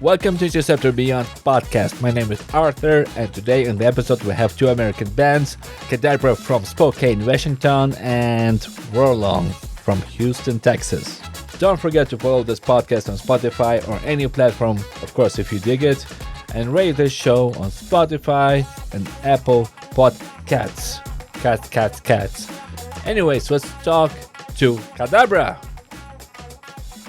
Welcome to Interceptor Beyond podcast. My name is Arthur, and today in the episode we have two American bands, Kadabra from Spokane, Washington, and Warlung from Houston, Texas. Don't forget to follow this podcast on Spotify or any platform, of course, if you dig it, and rate this show on Spotify and Apple Podcasts. Cats. Anyways, let's talk to Kadabra.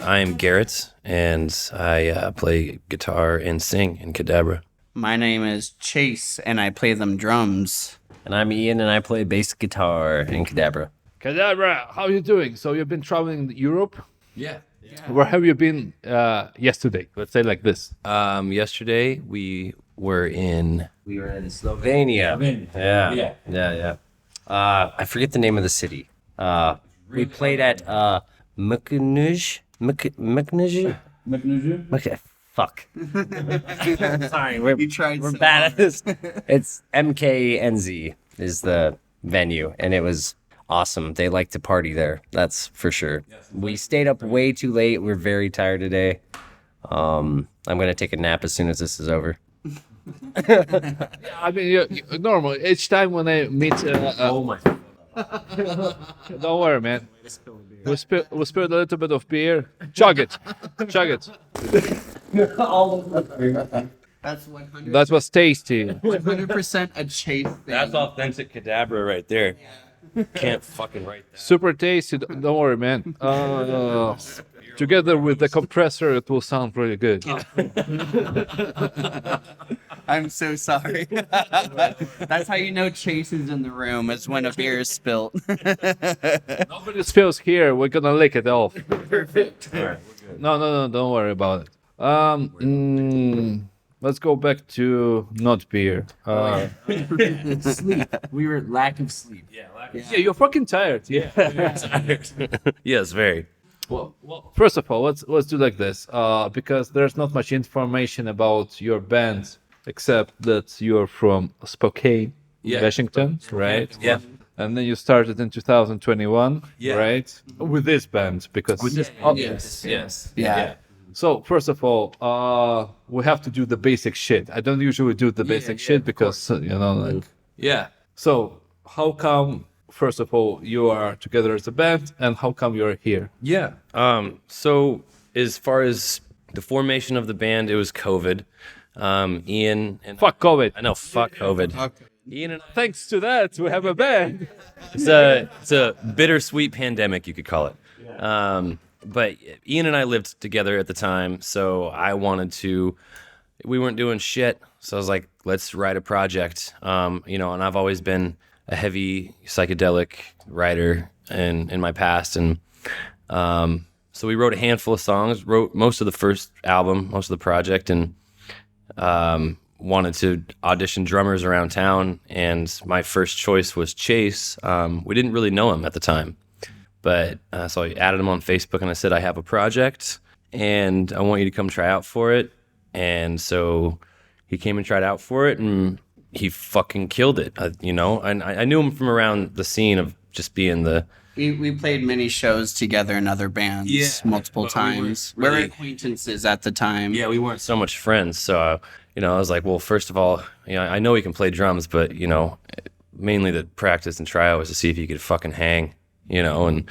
I'm Garrett, and I play guitar and sing in Kadabra. My name is Chase, and I play them drums. And I'm Ian, and I play bass guitar in Kadabra. Kadabra, how are you doing? So you've been traveling Europe? Yeah. Where have you been yesterday? Let's say like this. Yesterday we were in Slovenia. Yeah. I forget the name of the city. We played at Muknuj. Fuck. Sorry, we're bad at this. It's MKNZ is the venue, and it was awesome. They like to party there, that's for sure. We stayed up way too late. We're very tired today. I'm gonna take a nap as soon as this is over. I mean, normal. Each time when I meet... Oh my. Don't worry, man. We spilled a little bit of beer. Chug it. That's 100%. That was tasty. 100% a Chase thing. That's authentic Kadabra right there. Can't fucking write that. Super tasty. Don't worry, man. Together with the compressor, it will sound really good. I'm so sorry. That's how you know Chase is in the room, is when a beer is spilt. Nobody spills here. We're gonna lick it off. Perfect. All right, we're good. No, don't worry about it. Let's go back to not beer. Sleep. We were lack of sleep. Yeah, you're fucking tired. Yeah. Yes, very. Well, first of all, let's do like this. Because there's not much information about your band except that you're from Spokane, Washington, right? Yeah. And then you started in 2021, Yeah. right? With this band, because Yes. Yeah. So first of all, we have to do the basic shit. I don't usually do the basic shit because like. Yeah. So how come? First of all, you are together as a band, and how come you're here? Yeah. So as far as the formation of the band, it was COVID. Ian and Fuck COVID. I know, fuck COVID. Ian and Thanks to that, we have a band. it's a bittersweet pandemic, you could call it. But Ian and I lived together at the time, so I wanted to. We weren't doing shit, so I was like, let's write a project. And I've always been a heavy psychedelic writer in my past, and so we wrote a handful of songs, wrote most of the first album, most of the project, and wanted to audition drummers around town, and my first choice was Chase. We didn't really know him at the time, but so I added him on Facebook, and I said, I have a project, and I want you to come try out for it. And so he came and tried out for it, and he fucking killed it, and I knew him from around the scene of just being the... We played many shows together in other bands multiple times. We were acquaintances at the time. Yeah, we weren't so much friends, so, I was like, well, first of all, I know he can play drums, but, mainly the practice and tryout was to see if he could fucking hang, and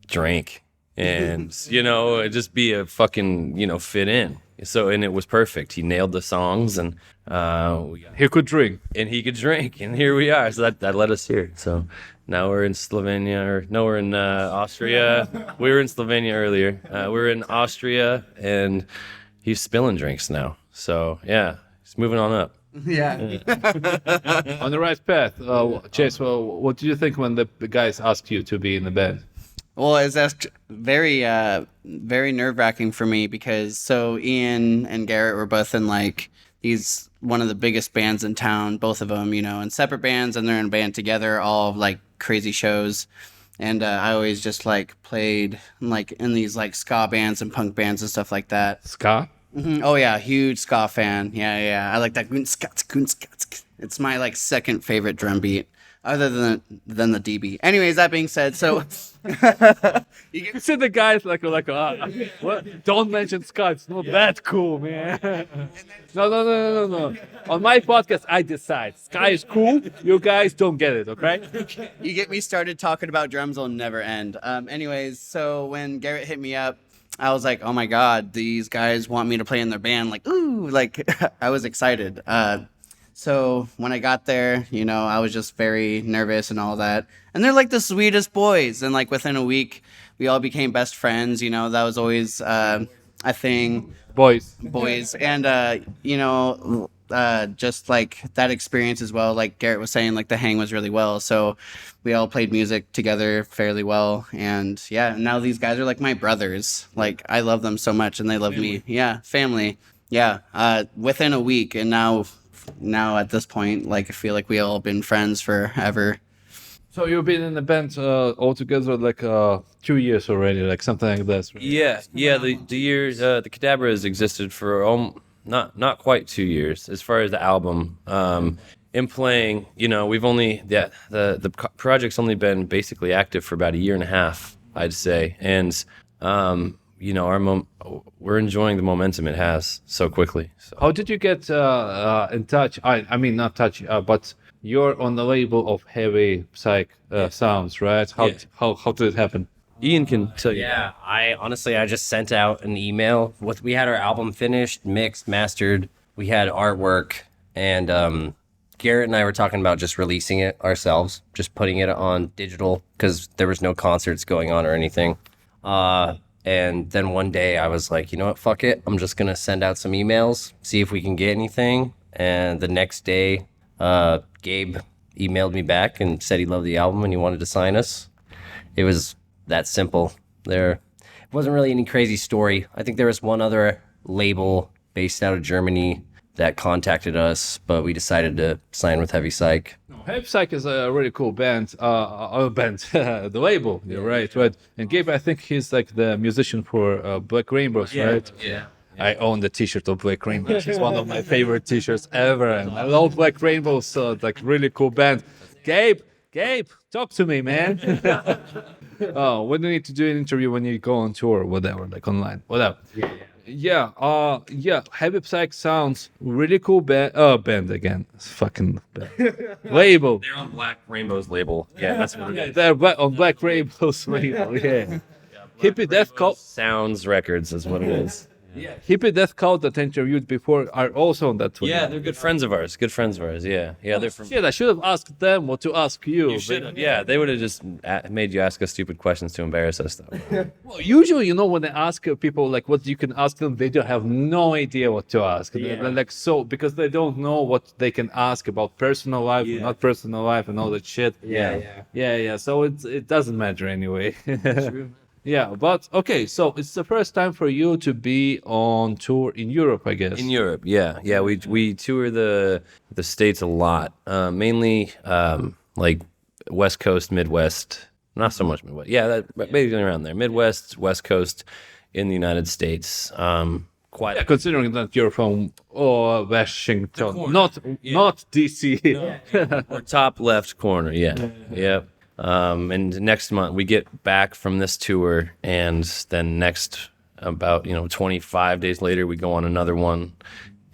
drink, and, just be a fucking, fit in. So, and it was perfect. He nailed the songs, and He could drink. and he could drink, and here we are. So that led us here. So now we're in Slovenia, we're in Austria. We were in Slovenia earlier. We're in Austria, and he's spilling drinks now. So yeah, he's moving on up. Yeah. On the right path. Chase, what do you think when the guys asked you to be in the band? Well, that's very, very nerve-wracking for me because so Ian and Garrett were both in one of the biggest bands in town, both of them, in separate bands, and they're in a band together, all crazy shows. And I always just played in these ska bands and punk bands and stuff like that. Ska? Mm-hmm. Oh yeah, huge ska fan. Yeah. I like that. It's my second favorite drum beat. other than the DB. Anyways, that being said, so You see the guys like what? Don't mention Scott. It's not that cool, man. No. On my podcast, I decide. Sky is cool. You guys don't get it, okay? you get me started talking about drums will never end. Anyways, so when Garrett hit me up, I was like, oh my God, these guys want me to play in their band. Like, ooh, like I was excited. So when I got there, you know, I was just very nervous and all that. And they're like the sweetest boys. And like within a week, we all became best friends. You know, that was always a thing. Boys. And, you know, just like that experience as well. Like Garrett was saying, like the hang was really well. So we all played music together fairly well. And yeah, now these guys are like my brothers. Like I love them so much and they love me. Yeah, family. Yeah, within a week. And now at this point, like I feel like we all been friends forever. So you've been in the band altogether like 2 years already, like something like this. Right? Yeah. The years the Kadabra has existed for not quite 2 years as far as the album. In playing, you know, we've only the project's only been basically active for about a year and a half, I'd say, and you know, we're enjoying the momentum it has so quickly. So. How did you get in touch? I mean, not touch, but you're on the label of Heavy Psych Sounds, right? How did it happen? Ian can tell you. Yeah, I just sent out an email. We had our album finished, mixed, mastered. We had artwork, and Garrett and I were talking about just releasing it ourselves, just putting it on digital because there was no concerts going on or anything. And then one day I was like, you know what, fuck it. I'm just going to send out some emails, see if we can get anything. And the next day, Gabe emailed me back and said he loved the album and he wanted to sign us. It was that simple. There wasn't really any crazy story. I think there was one other label based out of Germany that contacted us, but we decided to sign with Heavy Psych. Heavy Psych is a really cool band. The label, you're right. And Gabe, I think he's like the musician for Black Rainbows, right? Yeah. I own the T-shirt of Black Rainbows. It's one of my favorite T-shirts ever, and I love Black Rainbows. So like really cool band. Gabe, talk to me, man. When do you need to do an interview when you go on tour or whatever, like online, whatever. Yeah. Heavy Psych Sounds really cool band again. It's fucking band. Label. They're on Black Rainbow's label. Yeah, that's what it is. They're on Black Rainbow's label. Yeah. Hippie Death Cult Sounds Records is what it is. Yeah. Hippie Death Cult that I interviewed before are also on that tour. Yeah, they're good friends of ours. Yeah, they're from. Shit, I should have asked them what to ask you. You should have. Yeah, they would have just made you ask us stupid questions to embarrass us, though. Well, usually, you know, when they ask people like what you can ask them, they don't have no idea what to ask. Yeah. They're like because they don't know what they can ask about personal life, not personal life, and all that shit. Yeah. So it doesn't matter anyway. True. Yeah, but okay, so it's the first time for you to be on tour in Europe, I guess. In Europe, yeah. We tour the States a lot, mainly like West Coast, Midwest. Not so much Midwest. Yeah, maybe around there. Midwest, West Coast, in the United States. Considering that you're from Washington, not DC. No. Or top left corner. Yeah. And next month we get back from this tour, and then next about 25 days later we go on another one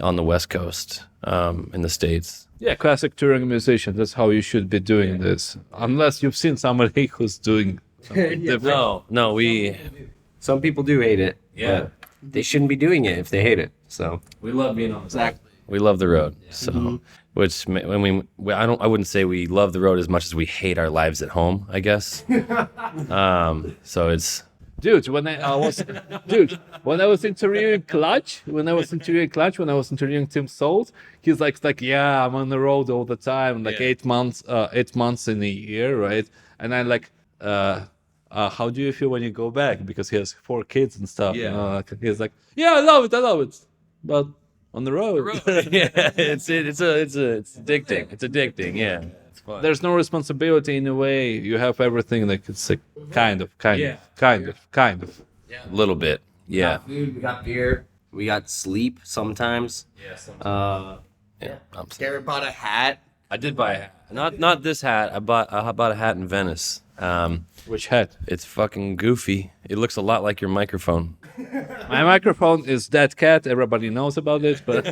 on the West Coast in the States. Yeah, classic touring musician. That's how you should be doing this, unless you've seen somebody who's doing something different. No, some people do hate it. Yeah, they shouldn't be doing it if they hate it. So we love being on the road. We love the road. So. Which I wouldn't say we love the road as much as we hate our lives at home, I guess. So it's when I was interviewing Clutch, when I was interviewing Tim Soult, he's like, yeah, I'm on the road all the time, like 8 months in a year, right? And I'm like, how do you feel when you go back? Because he has 4 kids and stuff. Yeah. He's like, yeah, I love it, but. On the road. Yeah, it's addicting. It's addicting. Yeah, it's fun. There's no responsibility in a way. You have everything. Like it's like kind of. Yeah, a little bit. Yeah. We got food. We got beer. We got sleep sometimes. Yeah. Garrett bought a hat. I did buy a hat. Not this hat. I bought a hat in Venice. Which hat? It's fucking goofy. It looks a lot like your microphone. My microphone is Dead Cat. Everybody knows about it, but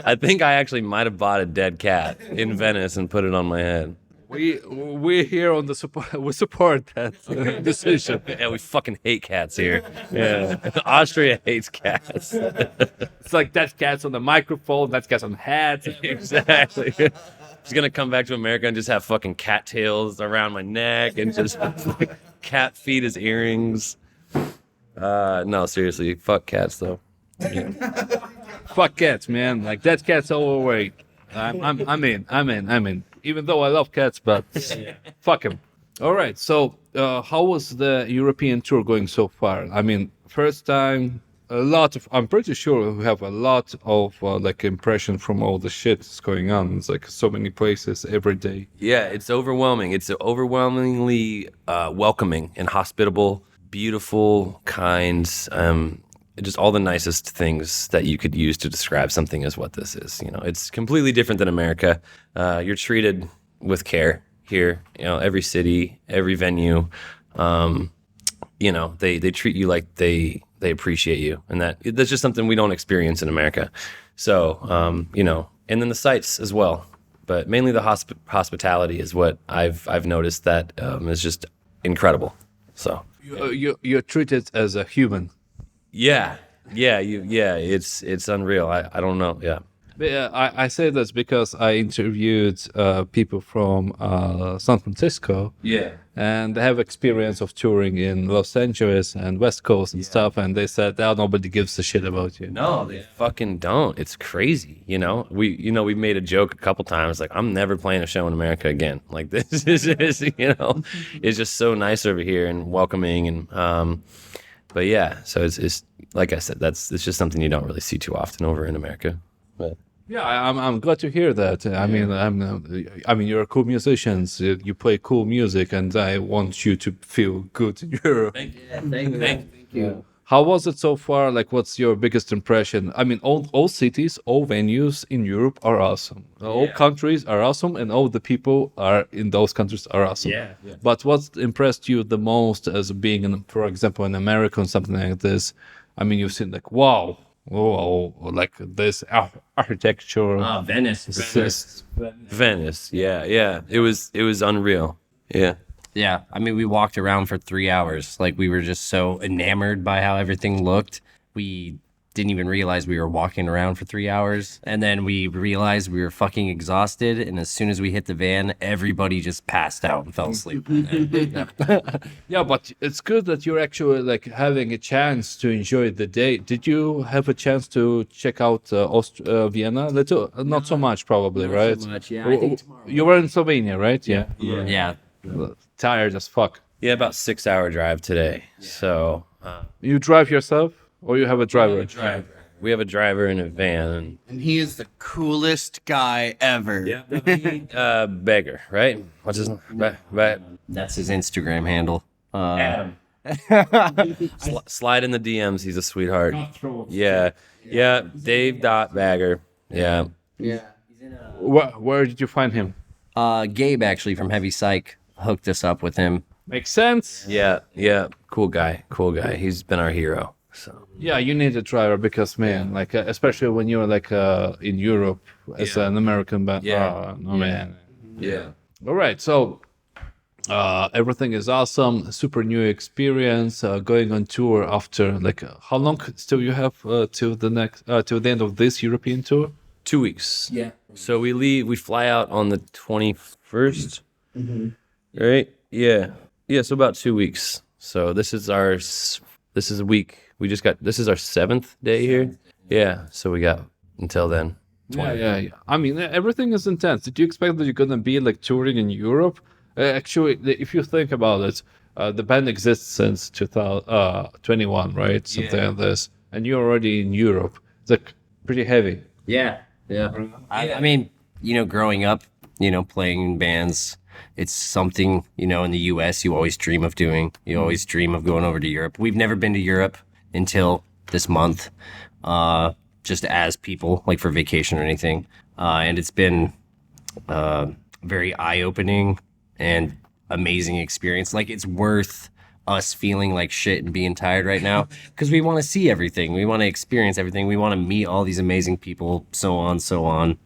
I think I actually might have bought a dead cat in Venice and put it on my head. we here on the support. We support that decision. Yeah, we fucking hate cats here. Yeah, Austria hates cats. It's like Dead Cat's on the microphone. Dead Cat's on hats. Exactly. Just gonna come back to America and just have fucking cattails around my neck and just cat feet as earrings. No, seriously, fuck cats though. Yeah. Fuck cats, man. Like Dead Cat's overweight. I'm in. Even though I love cats, but fuck him. All right. So, how was the European tour going so far? I mean, first time, I'm pretty sure we have a lot of like impression from all the shit that's going on. It's like so many places every day. Yeah, it's overwhelming. It's overwhelmingly welcoming and hospitable, beautiful, kind. Just all the nicest things that you could use to describe something as what this is. You know, it's completely different than America. You're treated with care here. You know, every city, every venue. You know, they treat you like they appreciate you, and that's just something we don't experience in America. So, you know, and then the sights as well, but mainly the hospitality is what I've noticed that is just incredible. So You're treated as a human. yeah, it's unreal. I don't know. Yeah. I say this because I interviewed people from San Francisco. Yeah. And they have experience of touring in Los Angeles and West Coast and stuff. And they said, oh, nobody gives a shit about you. No, they fucking don't. It's crazy. You know, we made a joke a couple times. Like, I'm never playing a show in America again. Like, this is you know, it's just so nice over here and welcoming. And, but yeah, so it's like I said, it's just something you don't really see too often over in America. But yeah, I'm glad to hear that. I mean, you're cool musicians. You play cool music, and I want you to feel good in Europe. thank you. How was it so far? Like, what's your biggest impression? I mean, all cities, all venues in Europe are awesome. All countries are awesome, and all the people are in those countries are awesome. Yeah. But what impressed you the most as being, for example, an American, something like this? I mean, you've seen like, wow. Oh, like this architecture. Venice. Venice. Yeah. It was unreal. Yeah. Yeah, I mean, we walked around for 3 hours. Like, we were just so enamored by how everything looked. We didn't even realize we were walking around for 3 hours. And then we realized we were fucking exhausted. And as soon as we hit the van, everybody just passed out and fell asleep. Yeah, but it's good that you're actually like having a chance to enjoy the day. Did you have a chance to check out Vienna? Little, not so much, probably, right? So much, yeah. I think tomorrow. You were in Slovenia, right? Yeah. Yeah. Tired as fuck. Yeah, about 6-hour drive today. So You drive yourself, or you have a driver? we have a driver in a van. And he is the coolest guy ever. Yeah. Beggar, right? What's his name? That's his Instagram handle. Adam. Slide in the DMs. He's a sweetheart. Yeah. Dave.Bagger. Yeah. Where did you find him? Gabe, actually, from Heavy Psych, hooked us up with him. Makes sense. Yeah. Cool guy. He's been our hero. So Yeah, you need a driver because, man, like especially when you're like in Europe as an American band. Yeah. Oh, no, man. yeah. All right, so everything is awesome. Super new experience. Going on tour after like how long still you have till the end of this European tour? 2 weeks. Yeah. So we fly out on the 21st. Right? Yeah. So about 2 weeks. So this is a week. This is our 7th day here. Yeah. So we got until then. Yeah. I mean, everything is intense. Did you expect that you're gonna be like touring in Europe? Actually, if you think about it, the band exists since 2021, right? Something like this, and you're already in Europe. It's like pretty heavy. Yeah. I mean, growing up, playing in bands, it's something, in the US you always dream of doing. You always dream of going over to Europe. We've never been to Europe until this month, just as people, like for vacation or anything. And it's been very eye-opening and amazing experience. Like, it's worth us feeling like shit and being tired right now because we want to see everything. We want to experience everything. We want to meet all these amazing people, so on, so on.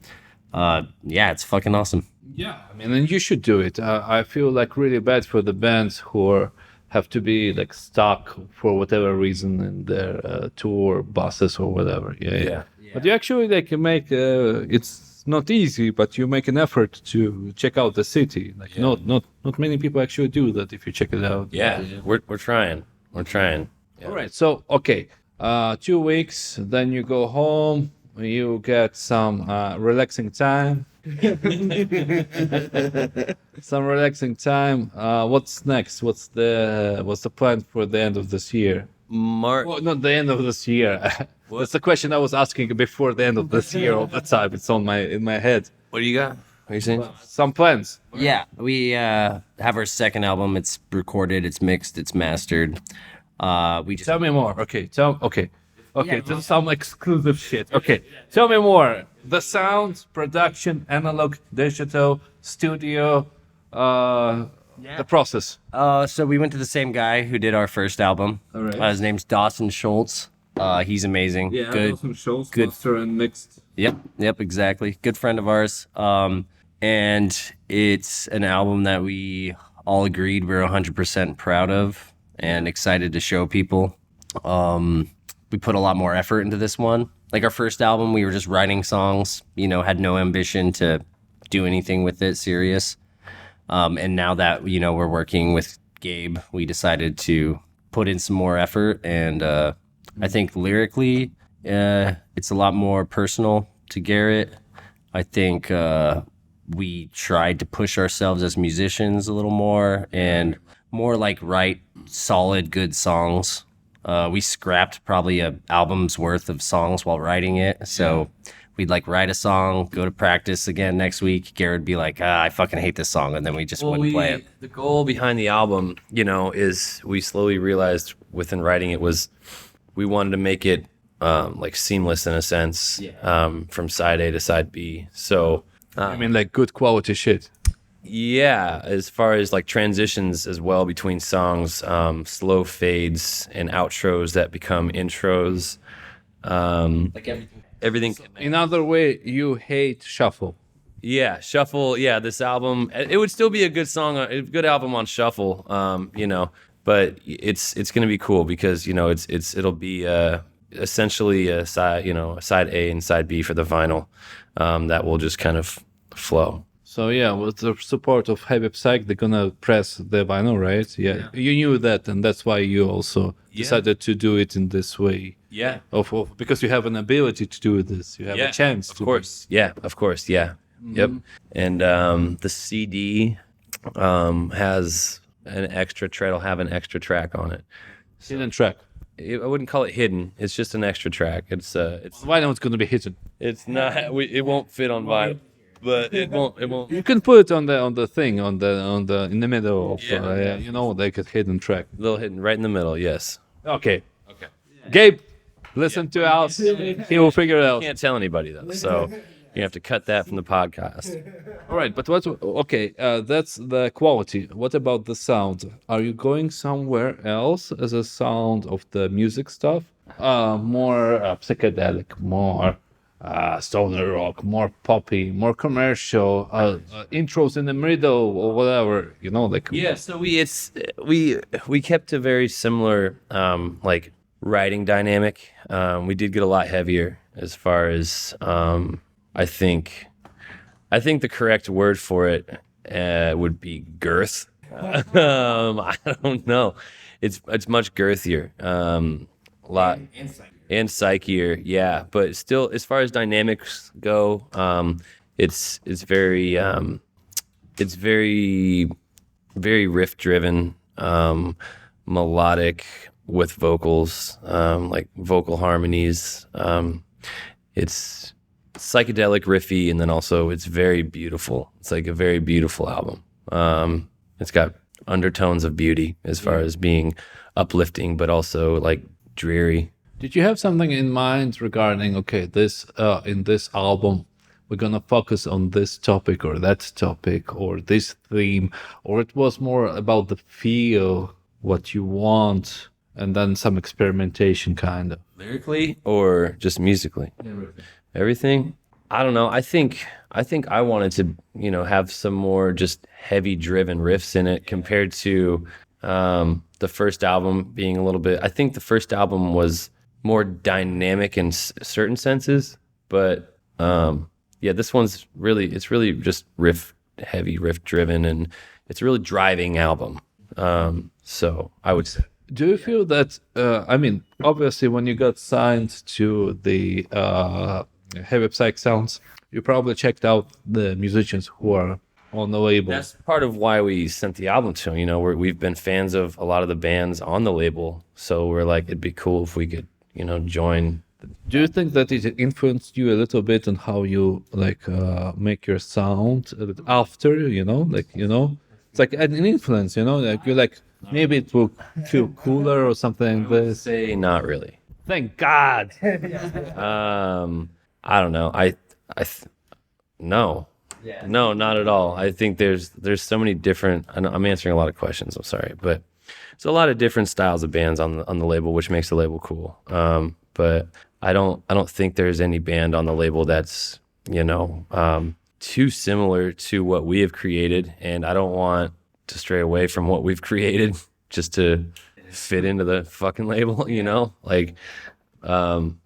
Yeah, it's fucking awesome. Yeah, I mean, and you should do it. I feel like really bad for the bands who have to be like stuck for whatever reason in their tour buses or whatever. Yeah. But you actually like make it's not easy, but you make an effort to check out the city. Like not many people actually do that if you check it out. Yeah, we're trying. We're trying. Yeah. All right. So okay, 2 weeks, then you go home. You get some relaxing time. Some relaxing time. What's next? What's the plan for the end of this year? Well, not the end of this year. That's the question I was asking before the end of this year all the time. It's in my head. What do you got? What are you saying? Some plans. Yeah, we have our second album. It's recorded, it's mixed, it's mastered. We just Tell me more. Okay. This is some exclusive shit. Okay, tell me more. The sound, production, analog, digital, studio, the process. So we went to the same guy who did our first album. All right. His name's Dawson Scholz. He's amazing. Yeah, good. some shows, good. master and mixed. Yep, exactly. Good friend of ours. And it's an album that we all agreed we're 100% proud of and excited to show people. We put a lot more effort into this one. Like our first album, we were just writing songs, had no ambition to do anything with it serious. And now that, we're working with Gabe, we decided to put in some more effort. And I think lyrically, it's a lot more personal to Garrett. I think we tried to push ourselves as musicians a little more and more like write solid, good songs. We scrapped probably an album's worth of songs while writing it. So we'd like write a song, go to practice again next week. Garrett would be like, I fucking hate this song. And then we just wouldn't play it. The goal behind the album, is we slowly realized within writing it was we wanted to make it like seamless in a sense, from side A to side B. So I mean, like good quality shit. Yeah, as far as like transitions as well between songs, slow fades and outros that become intros. Like everything. In other way, you hate shuffle. Yeah, shuffle. Yeah, this album, it would still be a good song, a good album on shuffle. But it's gonna be cool because it'll be essentially a side, a side A and side B for the vinyl, that will just kind of flow. So yeah, with the support of Heavy Psych, they're gonna press the vinyl, right? Yeah. You knew that, and that's why you also decided to do it in this way. Yeah. Because you have an ability to do this. You have a chance. Of course. Yeah. Of course. Yeah. Mm-hmm. Yep. And the CD has an extra track. It'll have an extra track on it. Hidden track. I wouldn't call it hidden. It's just an extra track. It's vinyl. It's gonna be hidden. It's not. It won't fit on vinyl. But it won't. You can put it on the thing in the middle of like a hidden track. A little hidden right in the middle. Yes. Okay. Gabe, listen to us. He will figure it out. Can't tell anybody though, so you have to cut that from the podcast. All right, but that's the quality. What about the sound? Are you going somewhere else as a sound of the music stuff? More psychedelic, more stoner rock, more poppy, more commercial, intros in the middle or whatever, Yeah, so we kept a very similar like writing dynamic. We did get a lot heavier as far as I think the correct word for it would be girth. I don't know. It's much girthier. A lot. And psychier, yeah, but still, as far as dynamics go, it's very very riff driven, melodic with vocals, like vocal harmonies. It's psychedelic, riffy, and then also it's very beautiful. It's like a very beautiful album. It's got undertones of beauty as far as being uplifting, but also like dreary. Did you have something in mind regarding this in this album? we're gonna focus on this topic or that topic or this theme, or it was more about the feel, what you want, and then some experimentation kind of? Lyrically or just musically? Everything. I don't know. I think I wanted to, have some more just heavy driven riffs in it compared to the first album being a little bit. I think the first album was more dynamic in certain senses, but this one's really just heavy riff driven, and it's a really driving album. So I would say. Do you feel that, obviously when you got signed to the Heavy Psych Sounds, you probably checked out the musicians who are on the label. That's part of why we sent the album to them. We've been fans of a lot of the bands on the label, so we're like, it'd be cool if we could, join. Do you think that it influenced you a little bit on how you make your sound after, It's like an influence, like you're like, maybe it will feel cooler or something like this. Say not really. Thank God. I don't know. No. Yeah. No, not at all. I think there's so many different. I'm answering a lot of questions. I'm sorry, but there's a lot of different styles of bands on the label, which makes the label cool. But I don't think there's any band on the label that's too similar to what we have created, and I don't want to stray away from what we've created just to fit into the fucking label, but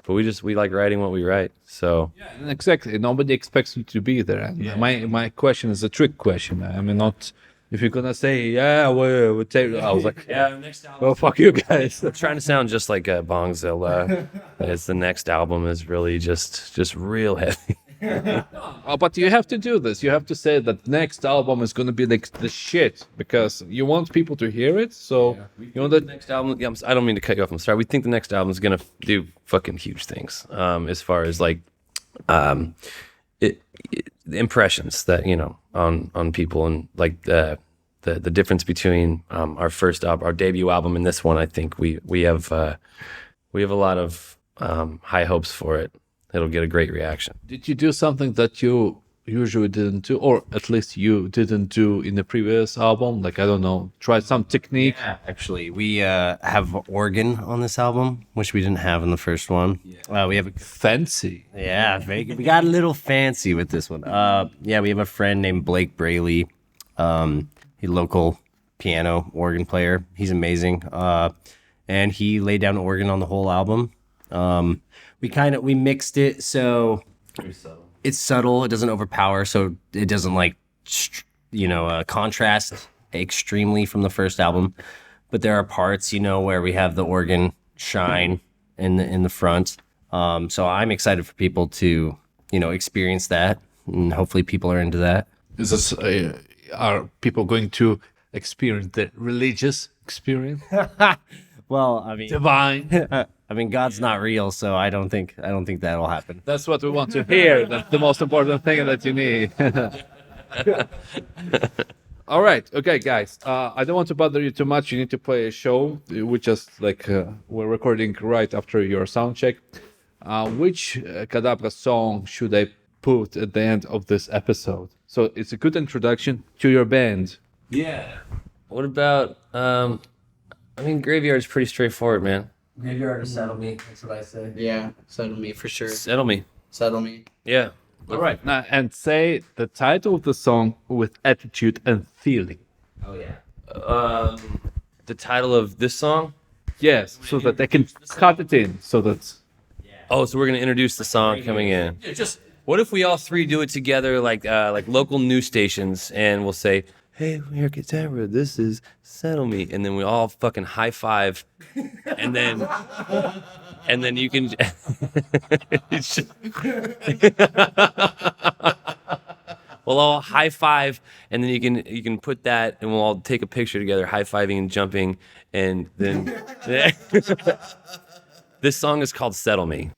we like writing what we write. So yeah, exactly. Nobody expects you to be there. And my question is a trick question. I mean, not if you're gonna say we'll take. I was like, next album. Well, fuck you guys. I'm trying to sound just like Bongzilla. As the next album is really just real heavy. But you have to do this. You have to say that next album is going to be like the shit because you want people to hear it. So the next album. Yeah, I don't mean to cut you off. I'm sorry. We think the next album is going to do fucking huge things. As far as like, the impressions that on people, and like the difference between our first album, our debut album, and this one. I think we have a lot of high hopes for it. It'll get a great reaction. Did you do something that you usually didn't do, or at least you didn't do in the previous album? Like, I don't know, try some technique? Yeah, actually, we have organ on this album, which we didn't have in the first one. Yeah. We have a fancy. Yeah, we got a little fancy with this one. We have a friend named Blake Braley. He's a local piano organ player. He's amazing. And he laid down organ on the whole album. We mixed it so it's subtle. It doesn't overpower, so it doesn't contrast extremely from the first album. But there are parts, where we have the organ shine in the front. So I'm excited for people to, experience that, and hopefully people are into that. Is this are people going to experience the religious experience? Well, I mean, divine. I mean, God's not real, so I don't think that'll happen. That's what we want to hear. That's the most important thing that you need. All right, okay, guys. I don't want to bother you too much. You need to play a show. We just we're recording right after your sound check. Which Kadabra song should I put at the end of this episode? So it's a good introduction to your band. Yeah. What about? Graveyard's pretty straightforward, man. Graveyard or Settle Me, that's what I say. Yeah, Settle Me for sure. Settle Me. Settle Me. Yeah. All right. Now, and say the title of the song with attitude and feeling. Oh, yeah. The title of this song? Yes, so that they can cut it in, so that... Oh, so we're going to introduce the song coming in. What if we all three do it together like local news stations, and we'll say, hey, we're Kadabra, this is Settle Me, and then we all fucking high five, and then you can we'll all high five, and then you can put that, and we'll all take a picture together, high fiving and jumping, and then this song is called Settle Me.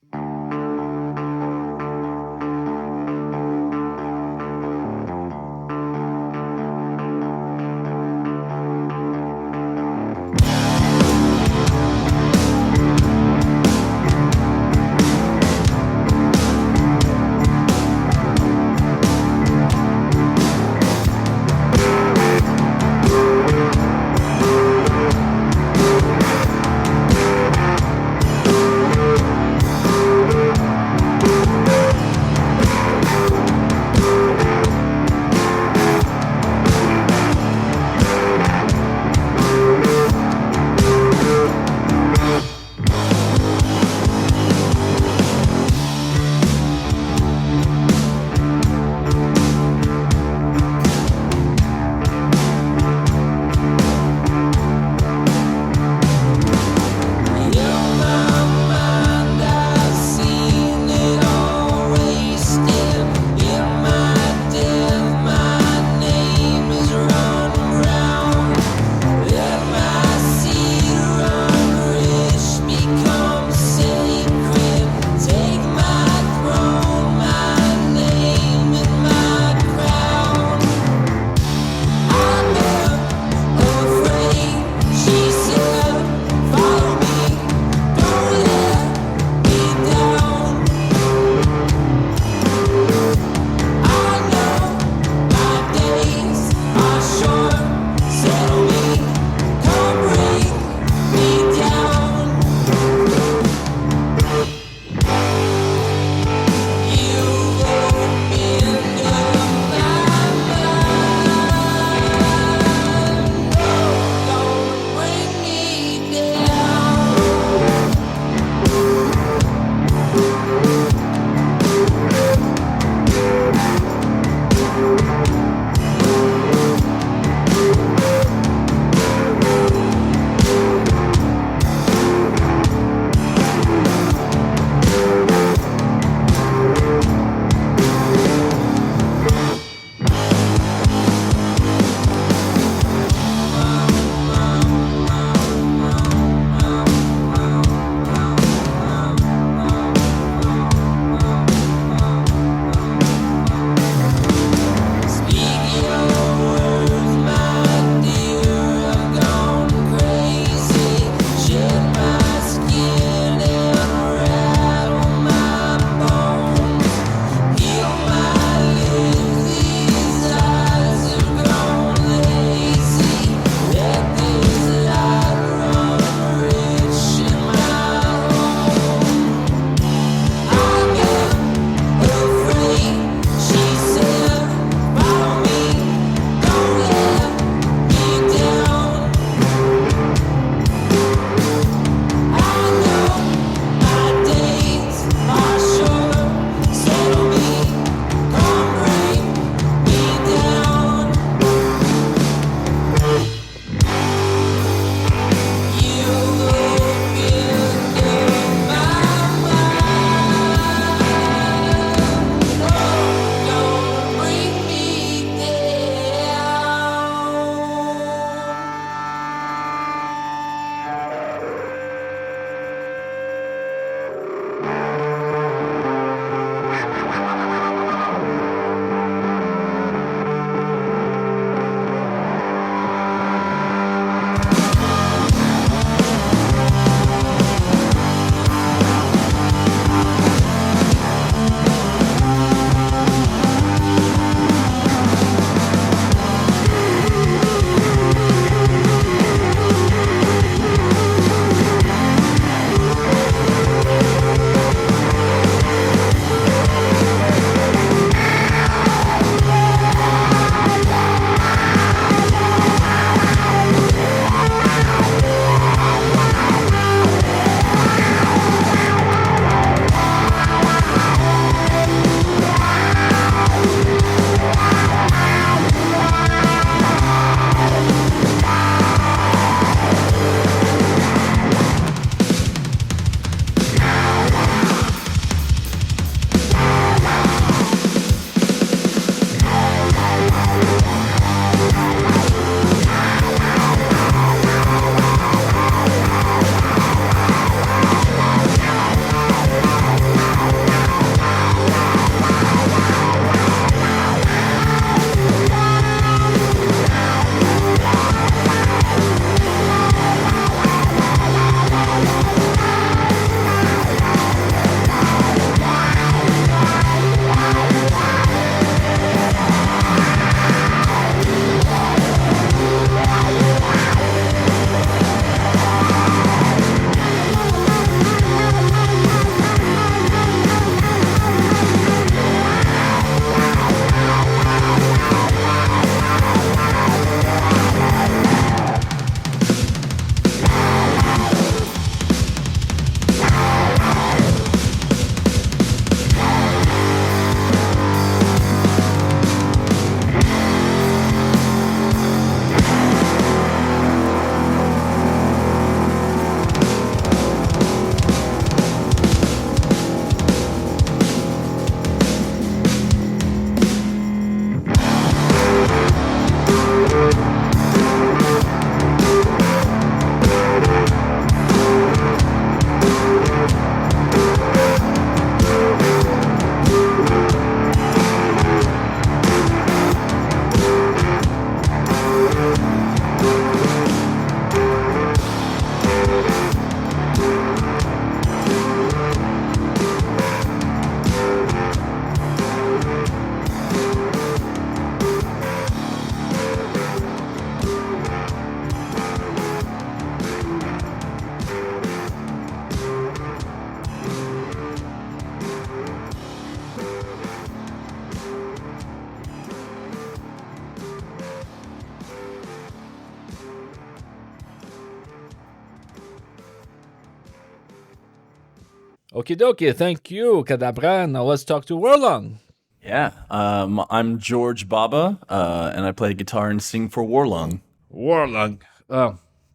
Okie dokie, thank you, Kadabra. Now let's talk to Warlung. Yeah, I'm George Baba, and I play guitar and sing for Warlung. Warlung.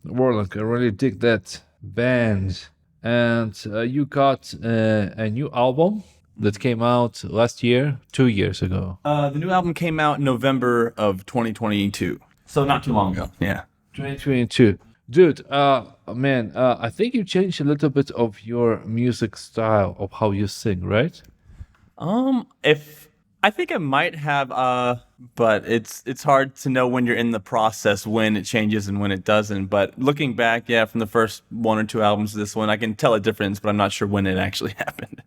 Warlung, I really dig that band. And you got a new album that came out last year, 2 years ago. The new album came out in November of 2022, so not too long ago. Yeah. 2022. Dude, man, I think you changed a little bit of your music style of how you sing, right? If I think it might have, but it's hard to know when you're in the process when it changes and when it doesn't. But looking back, yeah, from the first 1 or 2 albums to this one, I can tell a difference, but I'm not sure when it actually happened.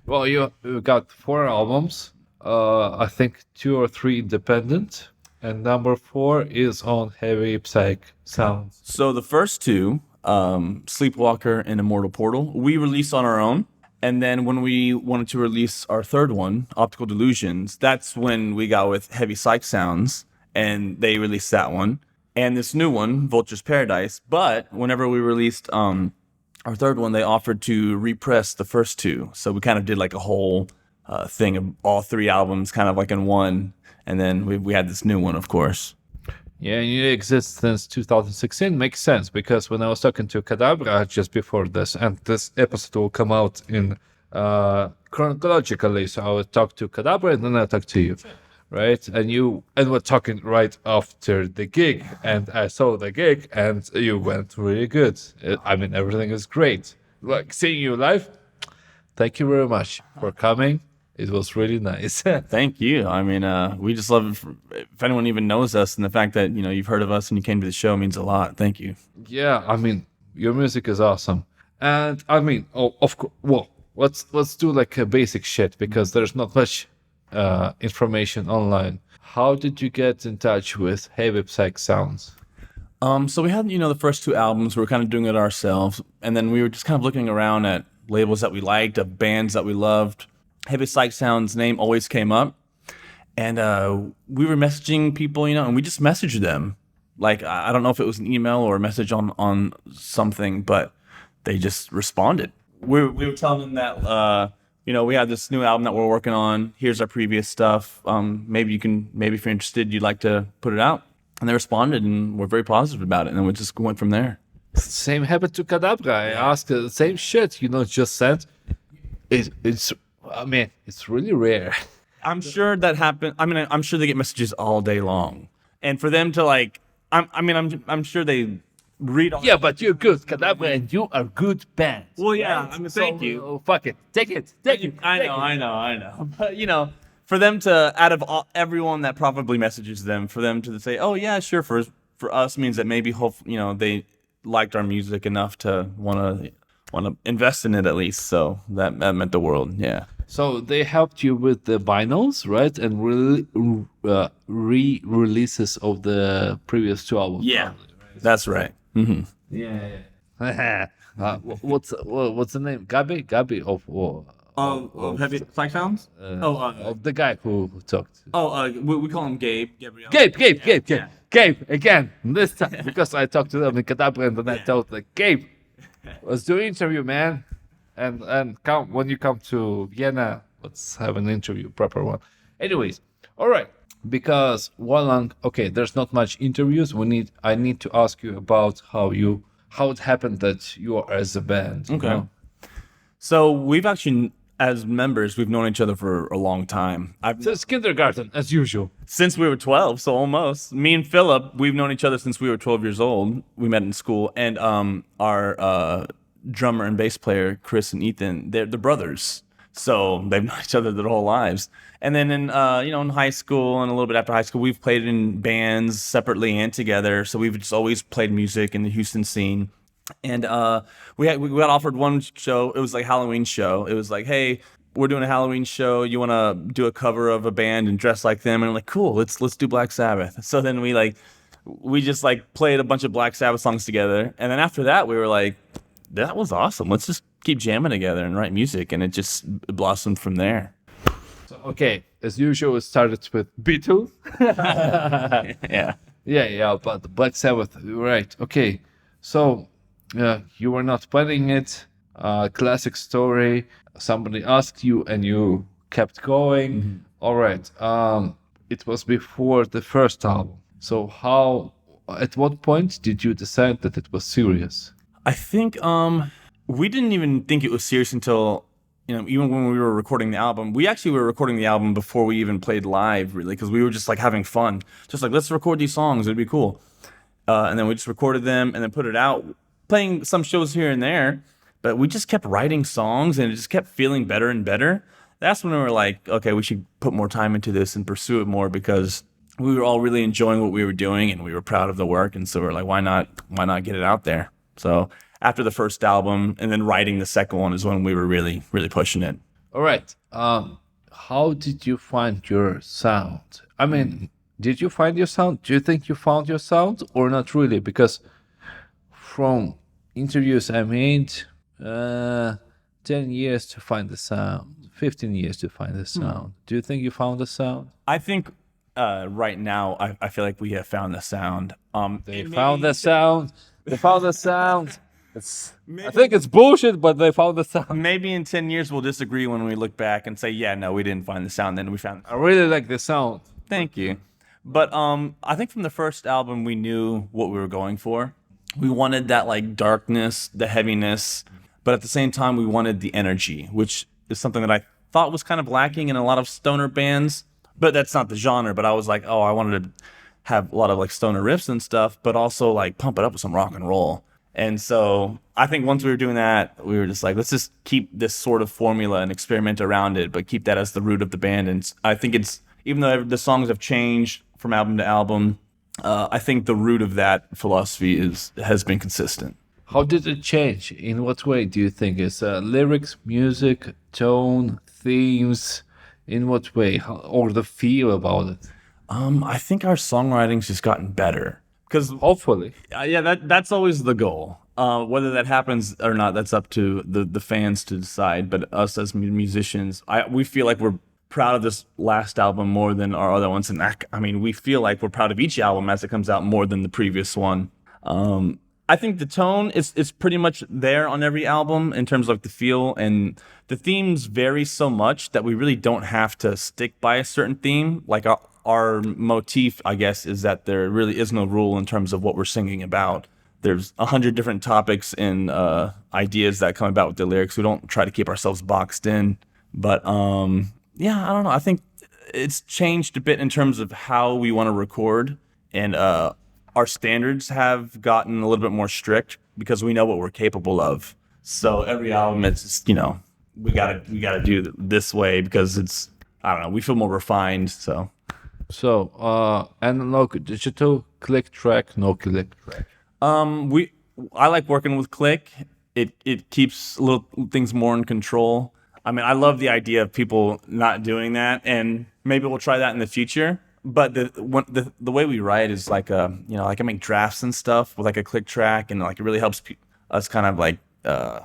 Well, you got 4 albums. I think 2 or 3 independent, and number 4 is on Heavy Psych Sounds. So the first 2, Sleepwalker and Immortal Portal, we released on our own. And then when we wanted to release our 3rd one, Optical Delusions, that's when we got with Heavy Psych Sounds, and they released that one. And this new one, Vulture's Paradise. But whenever we released our 3rd one, they offered to repress the first 2. So we kind of did like a whole thing of all 3 albums kind of like in one. And then we had this new one, of course. Yeah, and you exist since 2016. Makes sense, because when I was talking to Kadabra just before this, and this episode will come out in chronologically, so I would talk to Kadabra and then I'll talk to you, right? And we're talking right after the gig, and I saw the gig, and you went really good. I mean, everything is great. Like, seeing you live, thank you very much for coming. It was really nice. Thank you. I mean, we just love it. If anyone even knows us, and the fact that you've heard of us and you came to the show means a lot. Thank you. Yeah, I mean, your music is awesome, and I mean, of course. Well, let's do like a basic shit, because there's not much information online. How did you get in touch with Heavy Psych Sounds? So we had the first 2 albums. We were kind of doing it ourselves, and then we were just kind of looking around at labels that we liked, of bands that we loved. Heavy Psych Sounds name always came up, and we were messaging people, and we just messaged them. Like, I don't know if it was an email or a message on something, but they just responded. We were telling them that, we had this new album that we're working on. Here's our previous stuff. Maybe if you're interested, you'd like to put it out. And they responded, and we're very positive about it. And then we just went from there. Same happened to Kadabra. I asked the same shit, just sent. It's really rare. I'm sure that happened. I mean, I'm sure they get messages all day long, and for them to like, I'm sure they read all. Yeah, but you're good, Kadabra, and you are good band. Well, yeah. Right? Thank you. Fuck it, take it. I know. But for them to, out of everyone that probably messages them, for them to say, oh yeah, sure, for us means that maybe they liked our music enough to want to invest in it at least. So that meant the world. Yeah. So they helped you with the vinyls, right? And re-releases of the previous 2 albums. Yeah, probably, right? That's right. Mm-hmm. Yeah. What's the name? Gabi of Heavy Psych Sounds? Of the guy who talked. We call him Gabe. Gabriel. Gabe again this time, because I talked to them in Kadabra, and then I told Gabe, let's do an interview, man. And come when you come to Vienna, let's have an interview, proper one. Anyways, all right. Because Warlung, okay, there's not much interviews. I need to ask you about how it happened that you are as a band. Okay. So we've actually, as members, we've known each other for a long time. Since kindergarten, as usual. Since we were 12, so almost. Me and Philip, we've known each other since we were 12 years old. We met in school, and our drummer and bass player, Chris and Ethan, they're brothers. So they've known each other their whole lives. And then in high school and a little bit after high school, we've played in bands separately and together. So we've just always played music in the Houston scene. And we got offered one show. It was like a Halloween show. It was like, hey, we're doing a Halloween show. You want to do a cover of a band and dress like them? And I'm like, cool, let's do Black Sabbath. So then we just played a bunch of Black Sabbath songs together. And then after that, we were like, that was awesome. Let's just keep jamming together and write music. And it just blossomed from there. So, okay, as usual, it started with Beatles. Yeah, but Black Sabbath, right. Okay, so you were not planning it. classic story. Somebody asked you and you kept going. All right. It was before the first album. So at what point did you decide that it was serious? I think we didn't even think it was serious until, even when we were recording the album. We actually were recording the album before we even played live, really, because we were just like having fun. Just like, let's record these songs, it'd be cool. And then we just recorded them and then put it out, playing some shows here and there. But we just kept writing songs and it just kept feeling better and better. That's when we were like, okay, we should put more time into this and pursue it more, because we were all really enjoying what we were doing and we were proud of the work. And so we're like, why not get it out there? So after the first album and then writing the second one is when we were really, really pushing it. All right. How did you find your sound? I mean, did you find your sound? Do you think you found your sound or not really? Because from interviews I made, 10 years to find the sound, 15 years to find the sound. Do you think you found the sound? I think right now, I feel like we have found the sound. They found the sound. They found the sound. I think it's bullshit, but they found the sound. Maybe in 10 years we'll disagree when we look back and say, yeah, no, we didn't find the sound. Then we found I really like the sound. Thank you. But I think from the first album, we knew what we were going for. We wanted that like darkness, the heaviness, but at the same time, we wanted the energy, which is something that I thought was kind of lacking in a lot of stoner bands. But that's not the genre. But I was like, I wanted to have a lot of like stoner riffs and stuff, but also like pump it up with some rock and roll. And so I think once we were doing that, we were just like, let's just keep this sort of formula and experiment around it, but keep that as the root of the band. And I think even though the songs have changed from album to album, I think the root of that philosophy has been consistent. How did it change? In what way do you think? Is lyrics, music, tone, themes? In what way? Or the feel about it? I think our songwriting's just gotten better. Because hopefully, that's always the goal. Whether that happens or not, that's up to the fans to decide. But us as musicians, we feel like we're proud of this last album more than our other ones. And I mean, we feel like we're proud of each album as it comes out more than the previous one. I think the tone is pretty much there on every album in terms of the feel, and the themes vary so much that we really don't have to stick by a certain theme. Like our motif, I guess, is that there really is no rule in terms of what we're singing about. There's 100 different topics and ideas that come about with the lyrics. We don't try to keep ourselves boxed in. But I don't know. I think it's changed a bit in terms of how we want to record, and our standards have gotten a little bit more strict because we know what we're capable of. So every album, it's just, we gotta do this way because it's, I don't know, we feel more refined. So analog, digital, click track, no click track. I like working with click. It keeps little things more in control. I mean, I love the idea of people not doing that, and maybe we'll try that in the future. But the way we write is like like I make drafts and stuff with like a click track, and like it really helps us kind of like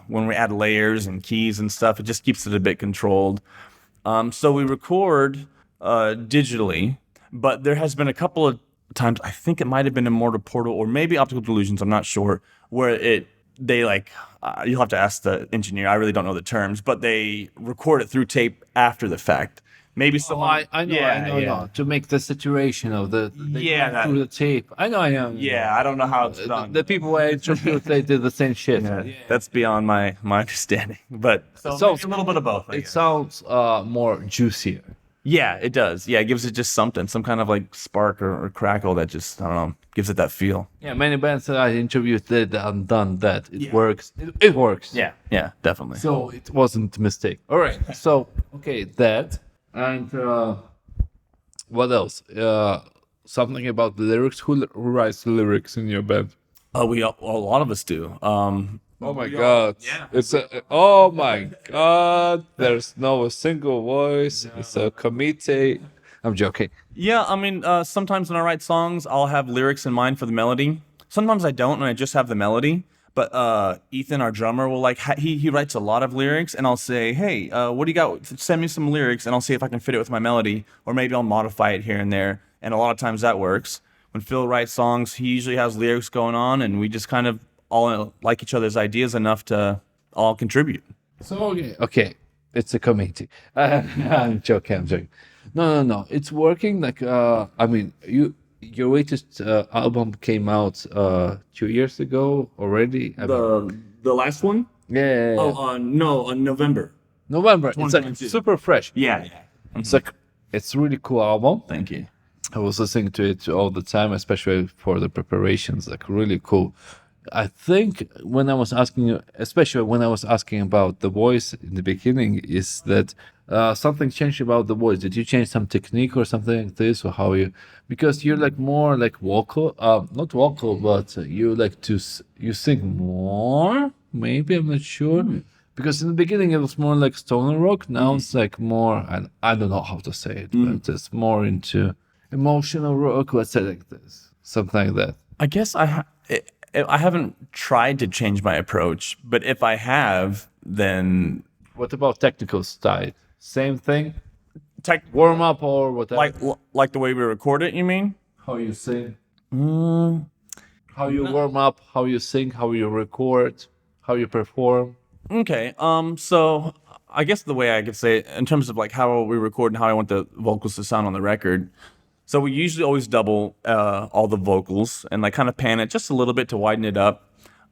when we add layers and keys and stuff, it just keeps it a bit controlled. So we record digitally, but there has been a couple of times, I think it might have been Immortal Portal or maybe Optical Delusions, I'm not sure, where they like, you'll have to ask the engineer, I really don't know the terms, but they record it through tape after the fact. Maybe someone... I know. To make the saturation of through the tape. I know. Yeah, I don't know how it's done. The people I interviewed, they did the same shit. Yeah. That's beyond my understanding. But so a little bit of both. It sounds more juicier. Yeah, it does. Yeah, it gives it just something, some kind of like spark or crackle that just, I don't know, gives it that feel. Yeah, many bands that I interviewed did and done that. It works. It works. Yeah, definitely. So it wasn't a mistake. All right. So, okay, that. And what else? Something about the lyrics. Who writes the lyrics in your band? A lot of us do. Oh my god! Yeah. Oh my god! There's no single voice. No. It's a committee. I'm joking. Yeah, I mean, sometimes when I write songs, I'll have lyrics in mind for the melody. Sometimes I don't, and I just have the melody. But Ethan, our drummer, will he writes a lot of lyrics, and I'll say, hey, what do you got? Send me some lyrics, and I'll see if I can fit it with my melody, or maybe I'll modify it here and there. And a lot of times that works. When Phil writes songs, he usually has lyrics going on, and we just kind of all like each other's ideas enough to all contribute. So okay, it's a committee. I'm joking. No. It's working. Like I mean, your latest album came out 2 years ago already. The last one? Yeah. Oh, on November. November. It's like 2022. super fresh. Yeah. It's like it's really cool album. Thank you. I was listening to it all the time, especially for the preparations. Like really cool. I think when I was asking you, especially when I was asking about the voice in the beginning, is that something changed about the voice? Did you change some technique or something like this, or how you? Because you're like more like vocal, not vocal, but you like to you sing more. Maybe I'm not sure. Because in the beginning it was more like stoner rock. Now it's like more, and I don't know how to say it, but it's more into emotional rock. Let's say like this, something like that. I guess I haven't tried to change my approach, but if I have, then What about technical side? Same thing? Warm up or whatever? like the way we record it, you mean? How you sing? How you warm up, how you sing, how you record, how you perform? Okay. So I guess the way I could say it in terms of like how we record and how I want the vocals to sound on the record. So we usually always double all the vocals and like kind of pan it just a little bit to widen it up.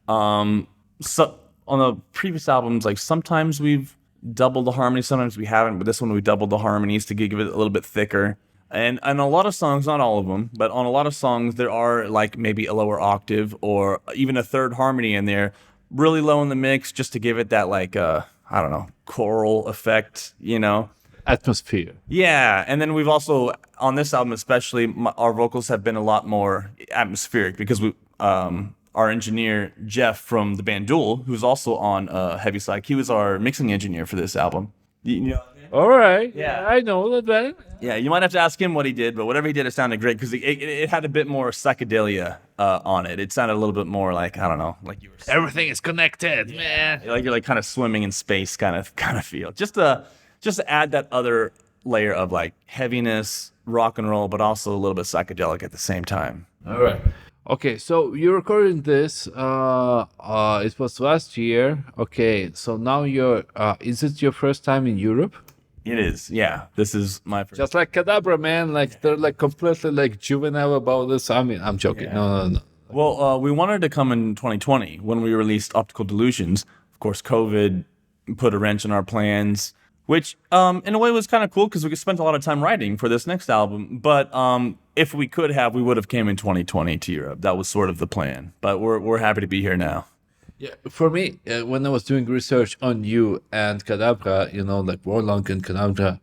So on the previous albums, like sometimes we've doubled the harmony, sometimes we haven't, but this one we doubled the harmonies to give it a little bit thicker. And a lot of songs, not all of them, but on a lot of songs there are like maybe a lower octave or even a third harmony in there, really low in the mix, just to give it that like I don't know, choral effect, you know. Atmosphere. Yeah, and then we've also, on this album especially, our vocals have been a lot more atmospheric because we, our engineer, Jeff from the band Duel, who's also on Heavy Psych, he was our mixing engineer for this album. You know? All right. Yeah. I know that band. Yeah, you might have to ask him what he did, but whatever he did, it sounded great because it had a bit more psychedelia on it. It sounded a little bit more like, I don't know, like you were saying. Everything is connected, man. Like you're like kind of swimming in space kind of feel. Just to add that other layer of like heaviness, rock and roll, but also a little bit psychedelic at the same time. All right. Okay, so you're recording this. It was last year. Okay, so now you're. Is it your first time in Europe? It is, yeah. This is my first. Just like Kadabra, man. Like they're like completely like juvenile about this. I mean, I'm joking. Yeah. No. Well, we wanted to come in 2020 when we released Optical Delusions. Of course, COVID put a wrench in our plans, which in a way was kind of cool because we spent a lot of time writing for this next album. But if we could have, we would have came in 2020 to Europe. That was sort of the plan. But we're happy to be here now. Yeah, for me, when I was doing research on you and Kadabra, you know, like Warlung and Kadabra,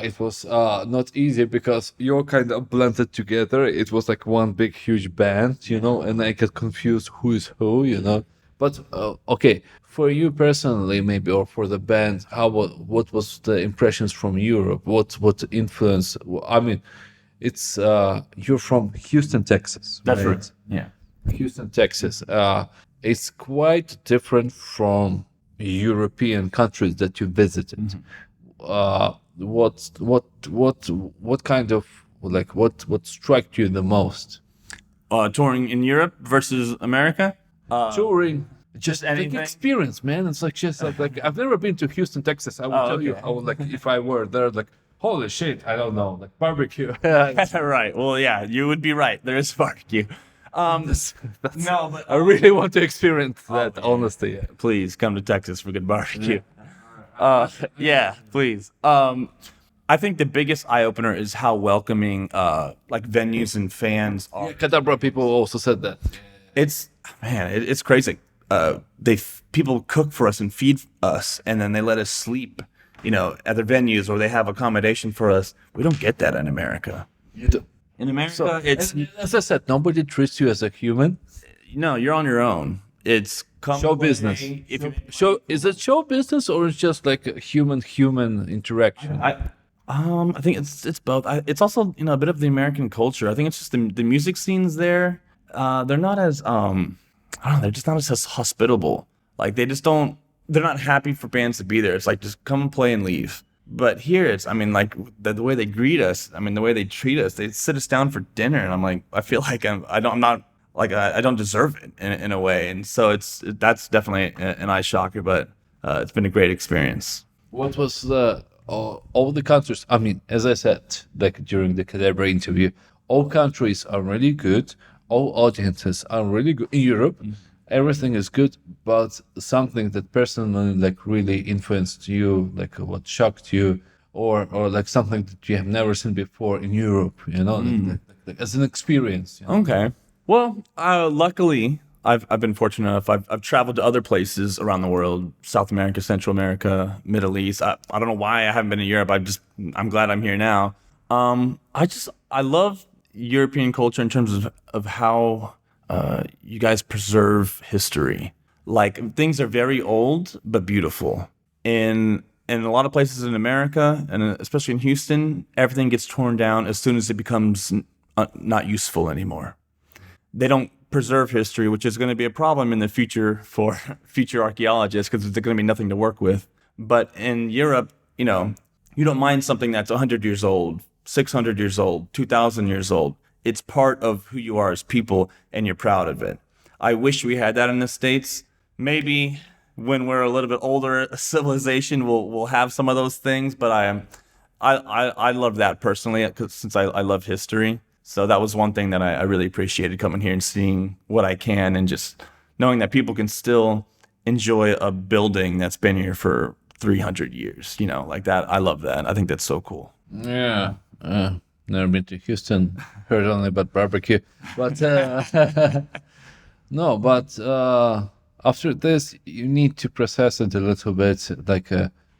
it was not easy because you're kind of blended together. It was like one big, huge band, you know, and I get confused who is who, you know. But okay, for you personally, maybe, or for the band, what was the impressions from Europe? What influence? I mean, it's you're from Houston, Texas. That's right. Yeah. Houston, Texas. It's quite different from European countries that you visited. Mm-hmm. What kind of like what struck you the most? Touring in Europe versus America. Touring, just anything? like experience, man. It's like just like I've never been to Houston, Texas. I will tell you how like if I were there, like holy shit, I don't know, like barbecue. Right. Well, yeah, you would be right. There is barbecue. That's, No, but I really want to experience that. Honestly, yeah. please come to Texas for good barbecue. Yeah, please. I think the biggest eye opener is how welcoming like venues and fans are. Yeah, Kadabra people also said that. It's it's crazy. People cook for us and feed us, and then they let us sleep, you know, at their venues, or they have accommodation for us. We don't get that in America. In America, it's as I said, nobody treats you as a human. no, you're on your own. It's Show business. If you, Is it show business or it's just like a human interaction? I think it's both. It's also, you know, a bit of the American culture. I think it's just the music scenes there. They're not as I don't know. They're just not as hospitable. Like they just don't. They're not happy for bands to be there. It's like just come and play and leave. But here it's, I mean, like the way they greet us. I mean, the way they treat us. They sit us down for dinner, and I'm like, I feel like I'm I don't deserve it in a way. And so that's definitely an eye shocker, but it's been a great experience. What was all the countries? I mean, as I said, like during the Kadabra interview, all countries are really good. All audiences are really good in Europe. Everything is good, but something that personally like really influenced you, like what shocked you, or like something that you have never seen before in Europe, you know, like as an experience. You know? Okay. Well, luckily, I've been fortunate enough. I've traveled to other places around the world: South America, Central America, Middle East. I don't know why I haven't been in Europe. I'm glad I'm here now. I love European culture in terms of how you guys preserve history. Like, things are very old but beautiful. In a lot of places in America, and especially in Houston, everything gets torn down as soon as it becomes not useful anymore. They don't preserve history, which is going to be a problem in the future for future archaeologists, because there's going to be nothing to work with. But in Europe, you don't mind something that's 100 years old, 600 years old, 2,000 years old. It's part of who you are as people, and you're proud of it. I wish we had that in the States. Maybe when we're a little bit older, civilization will have some of those things, but I love that personally, since I love history. So that was one thing that I really appreciated, coming here and seeing what I can, and just knowing that people can still enjoy a building that's been here for 300 years, like that. I love that. I think that's so cool. Yeah. Never been to Houston, heard only about barbecue. But no, but after this, you need to process it a little bit, like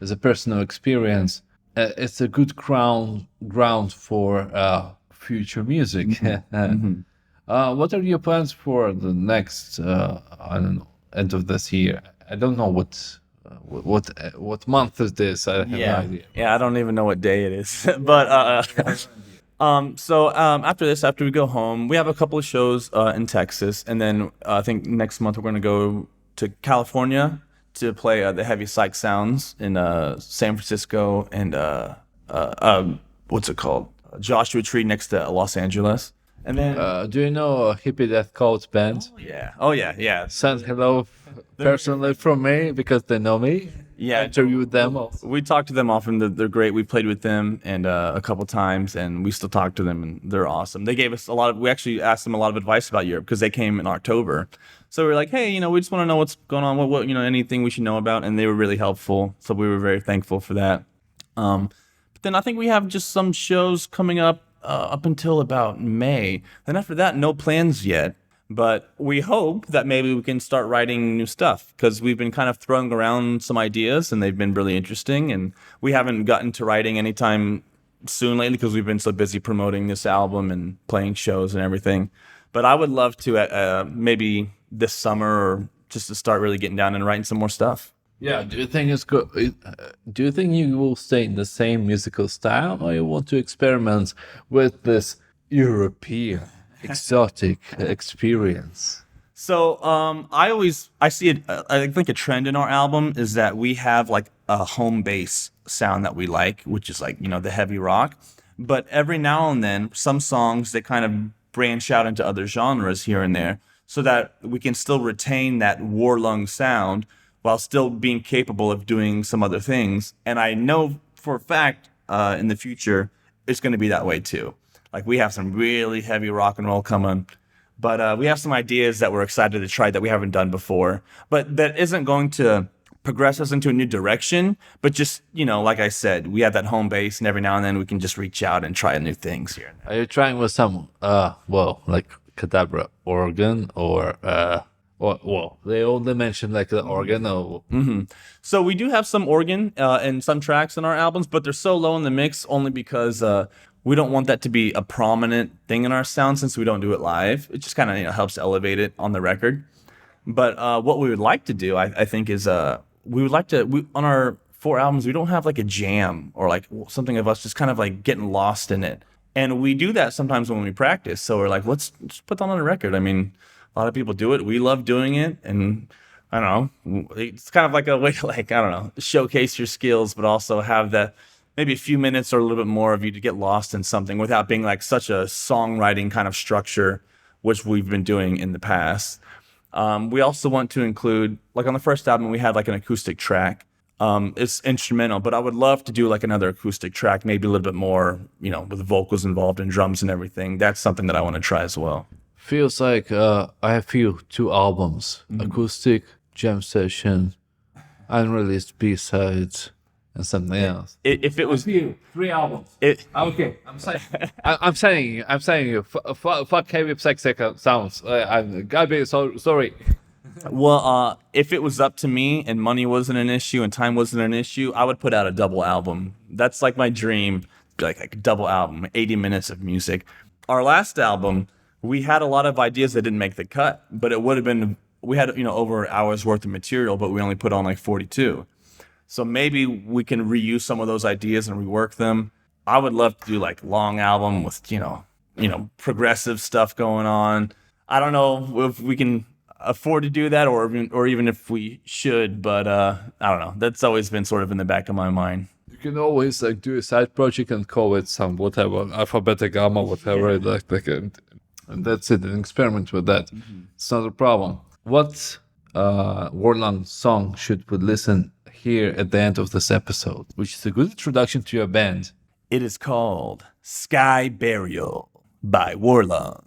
as a personal experience. It's a good ground for future music. What are your plans for the next, I don't know, end of this year? I don't know what month is this. I have no idea. Yeah, I don't even know what day it is. But after we go home, we have a couple of shows in Texas, and then I think next month we're going to go to California to play the Heavy Psych Sounds in San Francisco, and what's it called? Joshua Tree next to Los Angeles. And then do you know Hippie Death Code's band? Oh yeah. Send hello personally from me, because they know me. Yeah, interviewed them also. We talk to them often. They're great. We played with them and a couple times, and we still talk to them, and they're awesome. They gave us we actually asked them a lot of advice about Europe, because they came in October. So we were like, hey, we just want to know what's going on, what anything we should know about, and they were really helpful. So we were very thankful for that. But then I think we have just some shows coming up until about May. And after that, no plans yet. But we hope that maybe we can start writing new stuff, because we've been kind of throwing around some ideas, and they've been really interesting. And we haven't gotten to writing anytime soon lately, because we've been so busy promoting this album and playing shows and everything. But I would love to maybe this summer, or just to start really getting down and writing some more stuff. Yeah. Do you think it's good? Do you think you will stay in the same musical style, or you want to experiment with this European exotic experience? So I see it. I think a trend in our album is that we have like a home base sound that we like, which is like the heavy rock. But every now and then, some songs, they kind of branch out into other genres here and there, so that we can still retain that Warlung sound while still being capable of doing some other things. And I know for a fact in the future it's going to be that way too. Like, we have some really heavy rock and roll coming, but we have some ideas that we're excited to try that we haven't done before. But that isn't going to progress us into a new direction, but just, like I said, we have that home base, and every now and then we can just reach out and try new things here and there. Are you trying with some, like Kadabra organ, or they only mention like the organ? Or... So we do have some organ in some tracks in our albums, but they're so low in the mix only because we don't want that to be a prominent thing in our sound, since we don't do it live. It just kind of helps elevate it on the record. But what we would like to do, I think, is we would like to, on our 4 albums, we don't have like a jam or like something of us just kind of like getting lost in it. And we do that sometimes when we practice. So we're like, let's just put that on a record. I mean, a lot of people do it. We love doing it. And I don't know, it's kind of like a way to showcase your skills, but also have that maybe a few minutes or a little bit more of you to get lost in something without being like such a songwriting kind of structure which we've been doing in the past. We also want to include, like on the first album, we had like an acoustic track. It's instrumental, but I would love to do like another acoustic track, maybe a little bit more, with vocals involved and drums and everything. That's something that I want to try as well. Feels like I have two albums, acoustic, jam session, unreleased B-sides, and something else. If it was 3 albums. Okay, I'm saying you. Fuck Heavy Psych Sounds. I'm gotta be sorry. Well, if it was up to me and money wasn't an issue and time wasn't an issue, I would put out a double album. That's like my dream, like a double album, 80 minutes of music. Our last album, we had a lot of ideas that didn't make the cut, but it would have been, we had, over an hour's worth of material, but we only put on like 42. So maybe we can reuse some of those ideas and rework them. I would love to do like long album with, progressive stuff going on. I don't know if we can afford to do that or even if we should, but I don't know. That's always been sort of in the back of my mind. You can always do a side project and call it some whatever, alphabetic gamma, whatever, and that's it, an experiment with that. It's not a problem. What Warlung song should we listen here at the end of this episode, which is a good introduction to your band? It is called Sky Burial by Warlung.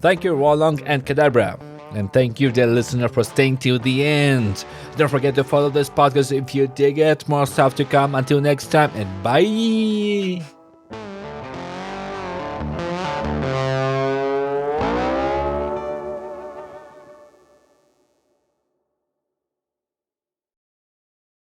Thank you, Warlung and Kadabra. And thank you, dear listener, for staying till the end. Don't forget to follow this podcast if you dig it. More stuff to come. Until next time, and bye!